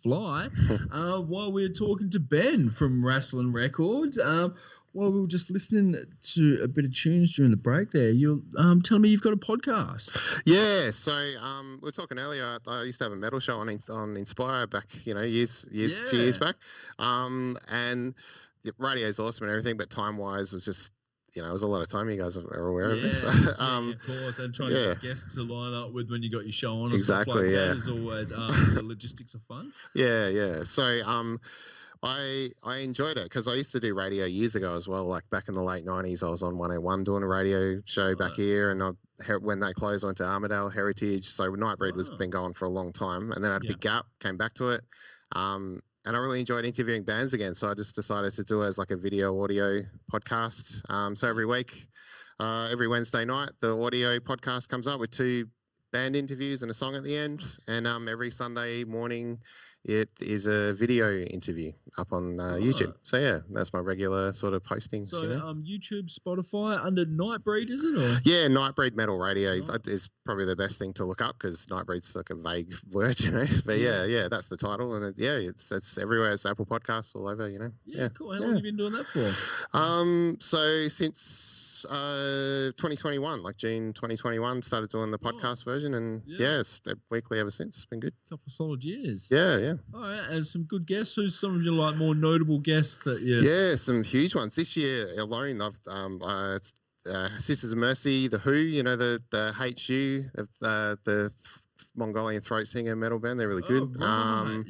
fly while we were talking to Ben from Wrestling Records. While we were just listening to a bit of tunes during the break there, you're telling me you've got a podcast. Yeah, so we were talking earlier. I used to have a metal show on Inspire back, few years back. And the radio's awesome and everything, but time-wise was just, it was a lot of time. You guys are aware of this. Of course. And trying to get guests to line up with when you got your show on. Exactly, that is always the logistics of fun. Yeah. So I enjoyed it because I used to do radio years ago as well. Like back in the late 90s, I was on 101 doing a radio show back here. And when they closed, I went to Armidale Heritage. So Nightbreed was been going for a long time. And then I had a big gap, came back to it. And I really enjoyed interviewing bands again. So I just decided to do it as like a video audio podcast. So every week, every Wednesday night, the audio podcast comes up with 2 band interviews and a song at the end. And every Sunday morning, it is a video interview up on YouTube. So yeah, that's my regular sort of postings. So YouTube, Spotify, under Nightbreed, is it? Or? Yeah, Nightbreed Metal Radio is probably the best thing to look up because Nightbreed's like a vague word, But yeah, that's the title, and it's everywhere. It's Apple Podcasts all over, Yeah, cool. How long have you been doing that for? So since 2021, like June 2021, started doing the podcast version, and it's weekly ever since. It's been good. Couple of solid years. Yeah. All right, and some good guests. Who's some of your more notable guests that you? Yeah, some huge ones this year alone. I've Sisters of Mercy, the Who, the HU, the Mongolian throat singer metal band. They're really good. Right.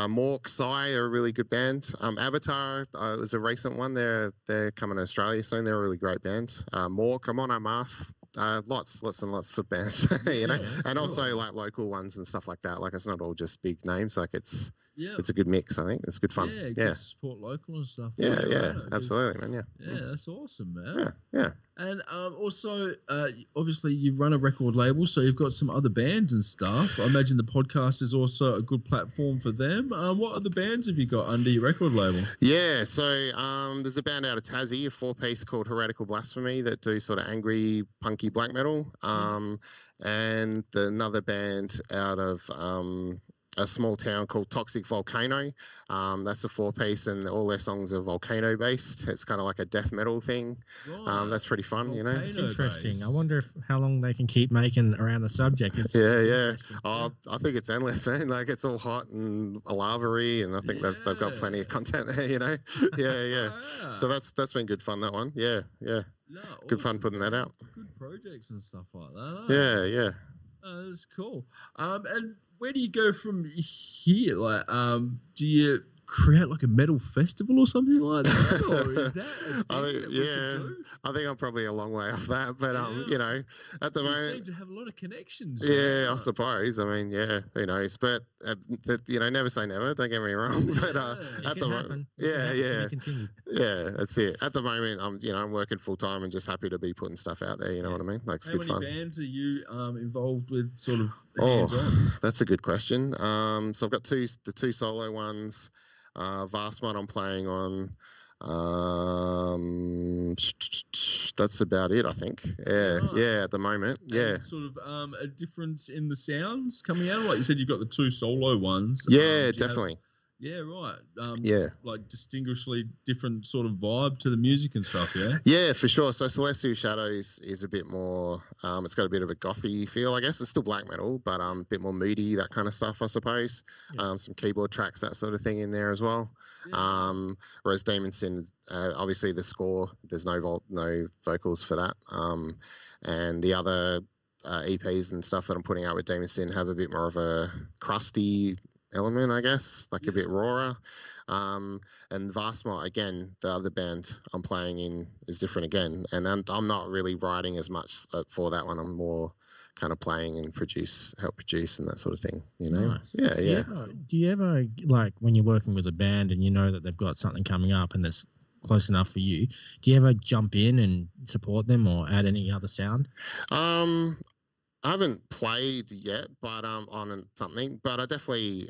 Mork, Psy are a really good band. Avatar was a recent one. They're coming to Australia soon. They're a really great band. Mork, I'm on Amath. Lots and lots of bands, and also like local ones and stuff like that. Like it's not all just big names. Like it's a good mix. I think it's good fun. Yeah, support local and stuff. Yeah, absolutely, man. Yeah, that's awesome, man. Yeah. And also, obviously, you run a record label, so you've got some other bands and stuff. I imagine the podcast is also a good platform for them. What other bands have you got under your record label? Yeah, so there's a band out of Tassie, a 4-piece called Heretical Blasphemy that do sort of angry, punky black metal. And another band out of a small town called Toxic Volcano. That's a 4-piece, and all their songs are volcano based. It's kind of like a death metal thing. Right. That's pretty fun, It's interesting. I wonder how long they can keep making around the subject. Yeah. I think it's endless, man. Like it's all hot and lava-y, and I think they've got plenty of content there, Yeah. So that's been good fun, that one. Yeah. No, good fun putting that out. Good projects and stuff like that. Yeah. That's cool. And where do you go from here? Like, do you create like a metal festival or something like that? Or is that I think I'm probably a long way off that, but at the moment, seem to have a lot of connections. Yeah, I suppose. I mean, who knows? But never say never. Don't get me wrong. But at the moment, that's it. At the moment, I'm working full time and just happy to be putting stuff out there. You know what I mean? Like it's good fun. How many bands are you involved with? Sort of. That's a good question. So I've got the two solo ones. Vastmod I'm playing on. That's about it, I think. Yeah, at the moment. Yeah. And sort of a difference in the sounds coming out. Like you said, you've got the 2 solo ones. Yeah, definitely. Yeah, right. Yeah. Like distinguishedly different sort of vibe to the music and stuff, yeah? Yeah, for sure. So Celestial Shadows is a bit more, it's got a bit of a gothy feel, I guess. It's still black metal, but a bit more moody, that kind of stuff, I suppose. Yeah. Some keyboard tracks, that sort of thing in there as well. Yeah. Whereas Demon Sin, obviously the score, there's no vocals for that. And the other EPs and stuff that I'm putting out with Demon Sin have a bit more of a crusty element, I guess, like a bit rawer. And Vastmod, again, the other band I'm playing in is different again. And I'm not really writing as much for that one. I'm more kind of playing and help produce and that sort of thing, Nice. Yeah. Do you ever, like, when you're working with a band and you know that they've got something coming up and that's close enough for you, do you ever jump in and support them or add any other sound? I haven't played yet, but on something. But I definitely,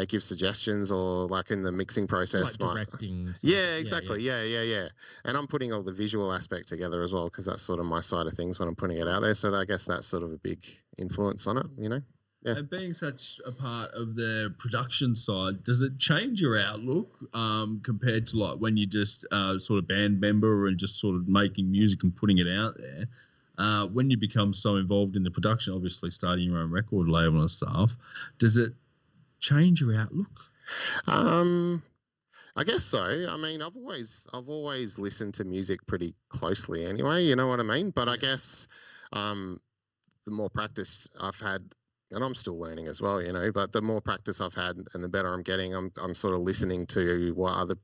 give suggestions or like in the mixing process. Like directing. Yeah, exactly. Yeah. And I'm putting all the visual aspect together as well because that's sort of my side of things when I'm putting it out there. So I guess that's sort of a big influence on it. Yeah. And being such a part of the production side, does it change your outlook compared to like when you just sort of band member and just sort of making music and putting it out there? When you become so involved in the production, obviously starting your own record label and stuff, does it change your outlook? I guess so. I mean, I've always listened to music pretty closely anyway, you know what I mean? But I guess the more practice I've had, and I'm still learning as well, you know, but the more practice I've had and the better I'm getting, I'm sort of listening to what other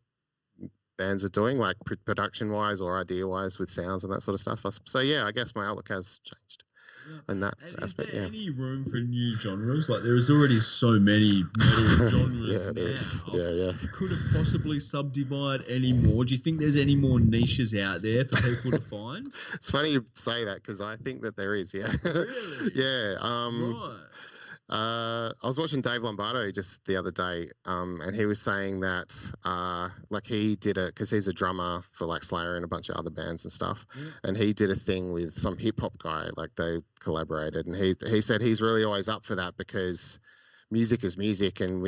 bands are doing, like production wise or idea wise with sounds and that sort of stuff. So yeah, I guess my outlook has changed. In that aspect, is there any room for new genres? Like there is already so many metal genres yeah, there is. Yeah. Could it possibly subdivide any more? Do you think there's any more niches out there for people to find? It's funny you say that because I think that there is. Yeah. Really? Yeah. Right. I was watching Dave Lombardo just the other day, and he was saying that, like he did it because he's a drummer for like Slayer and a bunch of other bands and stuff, and he did a thing with some hip hop guy, like they collaborated, and he said he's really always up for that because music is music, and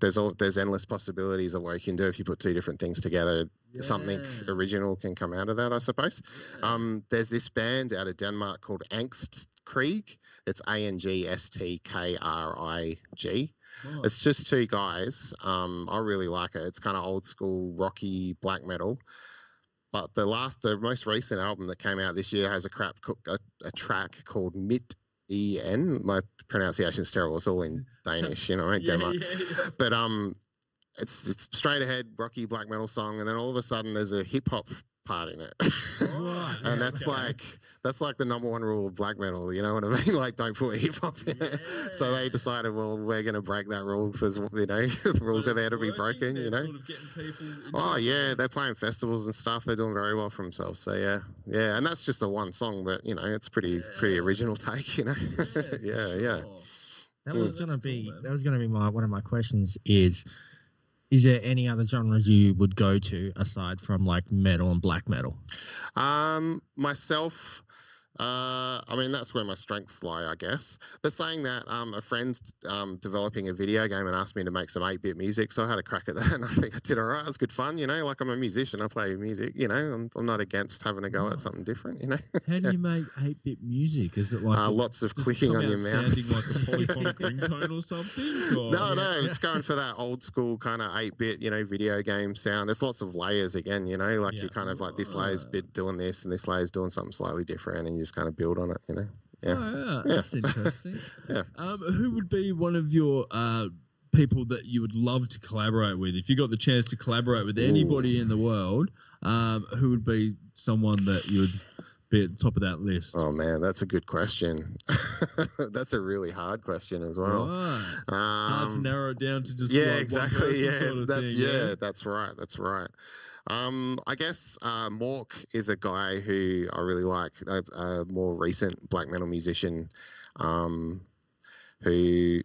there's endless possibilities of what you can do if you put two different things together. Yeah. Something original can come out of that, I suppose. Yeah. There's this band out of Denmark called Angst Krieg. It's ANGSTKRIG. Oh. It's just two guys. I really like it. It's kind of old school rocky black metal. But the most recent album that came out this year has a track called Mitt En. My pronunciation's terrible. It's all in Danish, you know, right? Denmark. Yeah. But it's straight ahead rocky black metal song, and then all of a sudden there's a hip hop part in it. Right. And that's like the number one rule of black metal, you know what I mean? Like don't put hip hop in it. So they decided, well, we're gonna break that rule because, you know, the rules are there to be broken, you know. Sort of yeah, they're playing festivals and stuff. They're doing very well for themselves. So yeah, and that's just the one song, but you know, it's pretty original take, you know. Yeah. That was gonna be one of my questions is there any other genres you would go to aside from like metal and black metal? Myself, I mean, that's where my strengths lie, I guess. But saying that, a friend's developing a video game and asked me to make some 8-bit music, so I had a crack at that, and I think I did all right. It was good fun, you know. Like I'm a musician, I play music, you know. I'm not against having a go at something different, you know. How do you make 8-bit music? Is it like lots of clicking on your mouse, sounding like a polyphonic ringtone or something? Or? No, it's going for that old school kind of 8-bit, you know, video game sound. There's lots of layers again, you know. Like you kind of like this layer's bit doing this, and this layer's doing something slightly different, and you just kind of build on it, you know. Yeah. Oh, yeah. That's interesting. Yeah. Who would be one of your people that you would love to collaborate with? If you got the chance to collaborate with anybody in the world, who would be someone that you would be at the top of that list? Oh man, that's a good question. That's a really hard question as well. Right. Hard to narrow it down to just exactly. One sort of thing, that's right. I guess Mork is a guy who I really like, a more recent black metal musician who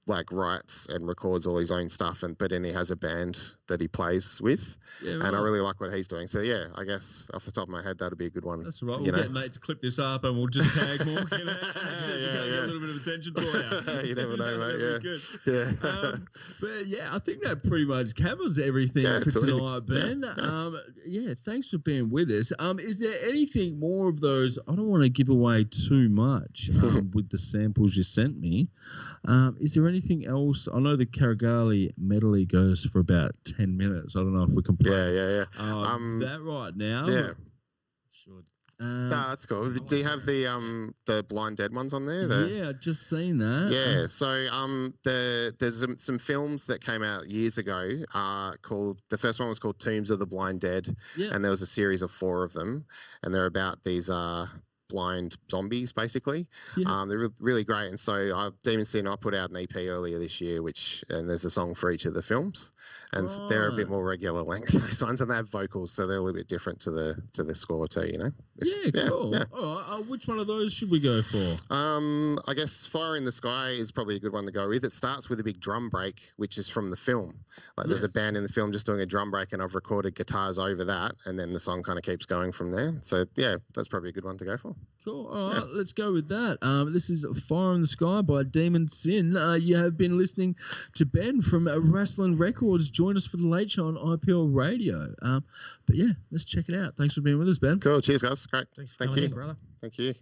like writes and records all his own stuff, but then he has a band that he plays with, and I really like what he's doing. So yeah, I guess off the top of my head, that'd be a good one. That's right. We'll get Nate to clip this up, and we'll just tag Mork in it. Get a little bit of attention for you. You never know, mate. Yeah. But yeah, I think that pretty much covers everything for tonight, Ben. Yeah, thanks for being with us. Is there anything more of those? I don't want to give away too much with the samples you sent me. Is there anything else? I know the Karagali medley goes for about 10 minutes. I don't know if we can play that right now. Yeah. Should. No, that's cool. Do you have the Blind Dead ones on there? Yeah, I've just seen that. Yeah, so there's some films that came out years ago called, the first one was called Tombs of the Blind Dead, and there was a series of 4 of them, and they're about these blind zombies, basically. They're really great. And so Demon Sin, I put out an EP earlier this year, and there's a song for each of the films, and they're a bit more regular length, those ones, and they have vocals, so they're a little bit different to the score too, you know. Cool. Yeah. All right, which one of those should we go for? I guess Fire in the Sky is probably a good one to go with. It starts with a big drum break, which is from the film. Like there's a band in the film just doing a drum break, and I've recorded guitars over that, and then the song kind of keeps going from there. So yeah, that's probably a good one to go for. Cool. All right, let's go with that. This is Fire in the Sky by Demon Sin. You have been listening to Ben from Wrestling Records. Join us for the Late Show on IPL Radio. But yeah, let's check it out. Thanks for being with us, Ben. Cool. Cheers, guys. Great. Thanks for Thank coming you, in, brother. Thank you.